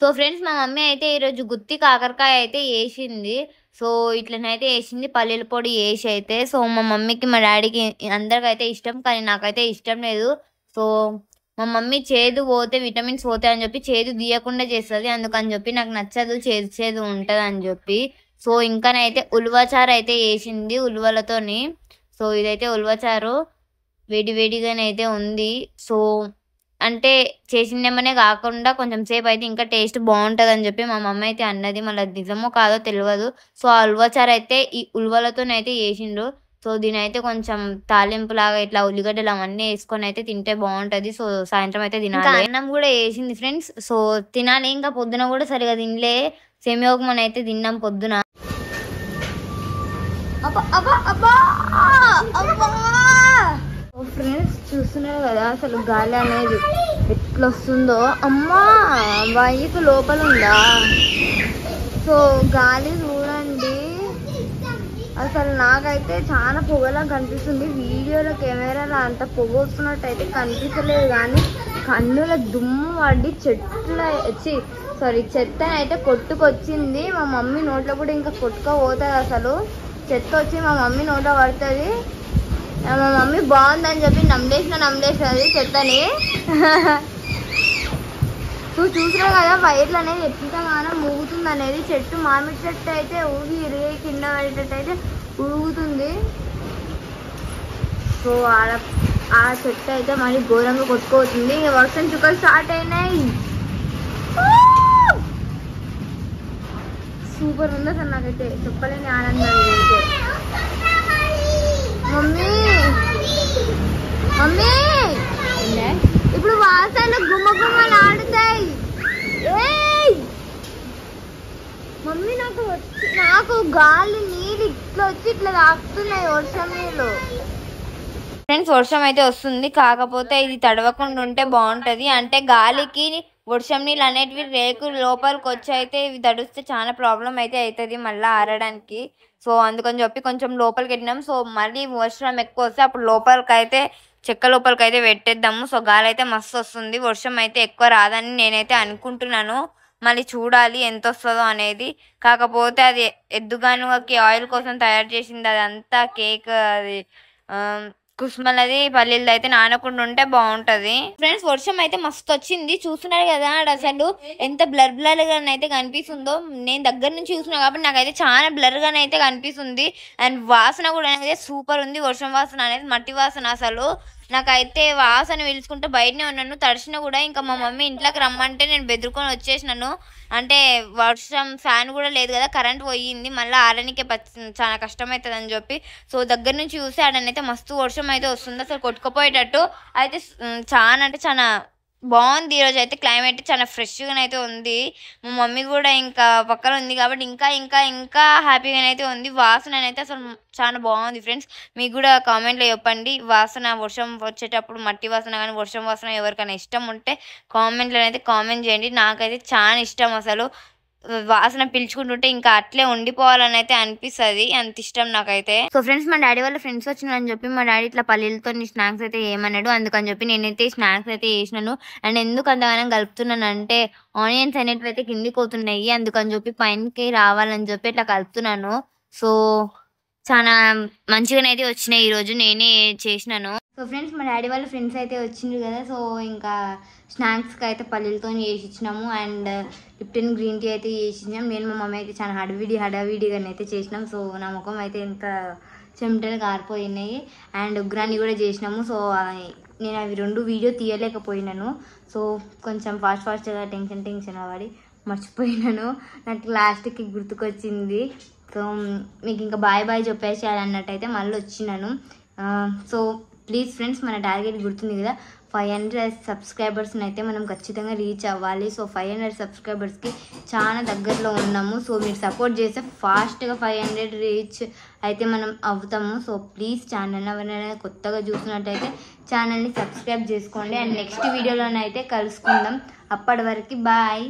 So friends మా mummy అయితే ఈరోజు గుత్తి కాకరకాయ అయితే వేసింది. సో ఇట్లనైతే వేసింది పల్లీల పొడి వేసి అయితే. సో మా మమ్మీకి మా డాడీకి అందరికైతే ఇష్టం, కానీ నాకైతే ఇష్టం లేదు. సో మా మమ్మీ చేదు పోతే విటమిన్స్ పోతాయి అని చెప్పి చేదు తీయకుండా చేస్తుంది. అందుకని చెప్పి నాకు నచ్చదు, చేదు చేదు ఉంటుంది అని చెప్పి. సో ఇంకానైతే ఉలువచారు అయితే వేసింది ఉలువలతోని. సో ఇదైతే ఉలువచారు వేడి వేడిగానైతే ఉంది. సో అంటే చేసిందేమనే కాకుండా కొంచెం సేపు అయితే ఇంకా టేస్ట్ బాగుంటుందని చెప్పి మా మమ్మీ అయితే అన్నది. మళ్ళీ నిజమో కాదో తెలియదు. సో ఆ ఉలువచారు అయితే ఈ ఉలువలతోనైతే చేసిండ్రు. సో దీనైతే కొంచెం తాలింపు లాగా ఇట్లా ఉల్లిగడ్డలు అవన్నీ వేసుకొని అయితే తింటే బాగుంటుంది. సో సాయంత్రం అయితే తినాలి. అన్నం కూడా వేసింది ఫ్రెండ్స్. సో తినాలి. ఇంకా పొద్దున కూడా సరిగా తినలే. సెమియోగమన్ అయితే తిన్నాం పొద్దున. ఫ్రెండ్స్ చూస్తున్నారు కదా అసలు గాలి అనేది ఎట్లా వస్తుందో. అమ్మా బైక్ లోపల ఉందా? సో గాలి చూడండి. అసలు నాకైతే చాలా పొగలా కనిపిస్తుంది. వీడియోలో కెమెరాలో అంత పొగ వస్తున్నట్టు అయితే కనిపించలేదు, కానీ కన్నుల దుమ్ము పడి చెత్త అయితే కొట్టుకొచ్చింది. మా మమ్మీ నోట్లో కూడా ఇంకా కొట్టుకపోతుంది. అసలు చెత్త వచ్చి మా మమ్మీ నోట్లో పడుతుంది. మా మమ్మీ బాగుందని చెప్పి నమ్మలేసినది చెత్తని. చూసినా కదా వైర్లు అనేది ఎట్లా ఊగుతుంది అనేది. చెట్టు మామిడి చెట్టు అయితే ఊగి ఇరిగి కింద పడేటట్టు అయితే ఊగుతుంది. సో ఆ చెట్టు అయితే మళ్ళీ ఘోరంగా కొట్టుకోతుంది. వర్షం చుక్కలు స్టార్ట్ అయినాయి. సూపర్ ఉంది అసలు. నాకైతే చెప్పలేని ఆనందం ఇదైతే. మమ్మీ మమ్మీ ఇప్పుడు వాసన గుమ్మలు ఆడుతాయి. మమ్మీ నాకు గాలి నీళ్ళు ఇట్లా వచ్చి ఇట్లా తాకుతున్నాయి వర్షం నీళ్ళు. ఫ్రెండ్స్ వర్షం అయితే వస్తుంది, కాకపోతే ఇది తడవకుండా ఉంటే బాగుంటుంది. అంటే గాలికి వర్షం నీళ్ళు అనేటివి రేకులు లోపలికి వచ్చి అయితే ఇవి తడిస్తే చాలా ప్రాబ్లం అయితే అవుతుంది మళ్ళీ ఆరడానికి. సో అందుకని చెప్పి కొంచెం లోపలికి పెట్టినాం. సో మళ్ళీ వర్షం ఎక్కువ వస్తే అప్పుడు లోపలికైతే చెక్క లోపలికైతే పెట్టేద్దాము. సో గాలి అయితే మస్తు వస్తుంది. వర్షం అయితే ఎక్కువ రాదని నేనైతే అనుకుంటున్నాను. మళ్ళీ చూడాలి ఎంత వస్తుందో అనేది. కాకపోతే అది ఎద్దుగానుగకి ఆయిల్ కోసం తయారు చేసింది అదంతా కేక్, అది కుస్మలది పల్లీలది అయితే నానకుండా ఉంటే బాగుంటది. ఫ్రెండ్స్ వర్షం అయితే మస్తు వచ్చింది. చూస్తున్నారు కదా అసలు ఎంత బ్లర్ గా అయితే కనిపిస్తుందో. నేను దగ్గర నుంచి చూస్తున్నా కాబట్టి నాకైతే చాలా బ్లర్ గా అయితే కనిపిస్తుంది. అండ్ వాసన కూడా అనేది సూపర్ ఉంది. వర్షం వాసన అనేది మట్టి వాసన. అసలు నాకైతే వాసన పీల్చుకుంటే బయటనే ఉన్నాను. తడిసిన కూడా ఇంకా మా మమ్మీ ఇంట్లోకి రమ్మంటే నేను బెదురుకొని వచ్చేసినాను. అంటే వర్షం ఫ్యాన్ కూడా లేదు కదా, కరెంట్ పోయింది. మళ్ళీ ఆరనికే చాలా కష్టమవుతుంది అని చెప్పి. సో దగ్గర నుంచి చూస్తే ఆడనైతే మస్తు వర్షం అయితే వస్తుంది. అసలు కొట్టుకుపోయేటట్టు అయితే చాలా అంటే చాలా బాగుంది. ఈరోజు అయితే క్లైమేట్ చాలా ఫ్రెష్గానైతే ఉంది. మా మమ్మీ కూడా ఇంకా పక్కన ఉంది కాబట్టి ఇంకా ఇంకా ఇంకా హ్యాపీగానైతే ఉంది. వాసన అయితే అసలు చాలా బాగుంది. ఫ్రెండ్స్ మీకు కూడా కామెంట్లో చెప్పండి, వాసన వర్షం వచ్చేటప్పుడు మట్టి వాసన కానీ వర్షం వాసన ఎవరికైనా ఇష్టం ఉంటే కామెంట్లో అయితే కామెంట్ చేయండి. నాకైతే చాలా ఇష్టం. అసలు వాసన పిలుచుకుంటుంటే ఇంకా అట్లే ఉండిపోవాలని అయితే అనిపిస్తుంది, అంత ఇష్టం నాకైతే. సో ఫ్రెండ్స్ మా డాడీ వాళ్ళ ఫ్రెండ్స్ వచ్చినారని చెప్పి మా డాడీ ఇట్లా పల్లీలతో స్నాక్స్ అయితే ఏమన్నాడు. అందుకని చెప్పి నేనైతే స్నాక్స్ అయితే వేసినాను. అండ్ ఎందుకు అంతగానం కలుపుతున్నాను అంటే ఆనియన్స్ అనేటివి అయితే కిందికి పోతున్నాయి, అందుకని చెప్పి పైనకి రావాలని చెప్పి ఇట్లా కలుపుతున్నాను. సో చాలా మంచిగానైతే వచ్చినాయి. ఈరోజు నేనే చేసినాను. సో ఫ్రెండ్స్ మా డాడీ వాళ్ళ ఫ్రెండ్స్ అయితే వచ్చిండ్రు కదా. సో ఇంకా స్నాక్స్కి అయితే పల్లీలతో చేసి ఇచ్చినాము. అండ్ లిప్టన్ గ్రీన్ టీ అయితే చేసి ఇచ్చినాం. నేను మా మమ్మీ అయితే చాలా హడావిడిగా అయితే చేసినాం. సో నా ముఖం అయితే ఎంత చెమటలు కారిపోయినాయి. అండ్ ఉగ్రాన్ని కూడా చేసినాము. సో నేను అవి రెండు వీడియో తీయలేకపోయినాను. సో కొంచెం ఫాస్ట్గా టెన్షన్ పడి మర్చిపోయినాను. నాకు లాస్ట్కి గుర్తుకొచ్చింది. సో మీకు ఇంకా బాయ్ చెప్పేసేయాలన్నట్టయితే మళ్ళీ వచ్చినాను. సో ప్లీజ్ ఫ్రెండ్స్ మన టార్గెట్ గుర్తుంది కదా, 500 సబ్స్క్రైబర్స్ని అయితే మనం ఖచ్చితంగా రీచ్ అవ్వాలి. సో 500 సబ్స్క్రైబర్స్కి చాలా దగ్గరలో ఉన్నాము. సో మీరు సపోర్ట్ చేస్తే ఫాస్ట్గా 500 రీచ్ అయితే మనం అవుతాము. సో ప్లీజ్ ఛానల్ ఎవరైనా కొత్తగా చూసినట్టయితే ఛానల్ని సబ్స్క్రైబ్ చేసుకోండి. అండ్ నెక్స్ట్ వీడియోలోనైతే కలుసుకుందాం. అప్పటి వరకు బాయ్.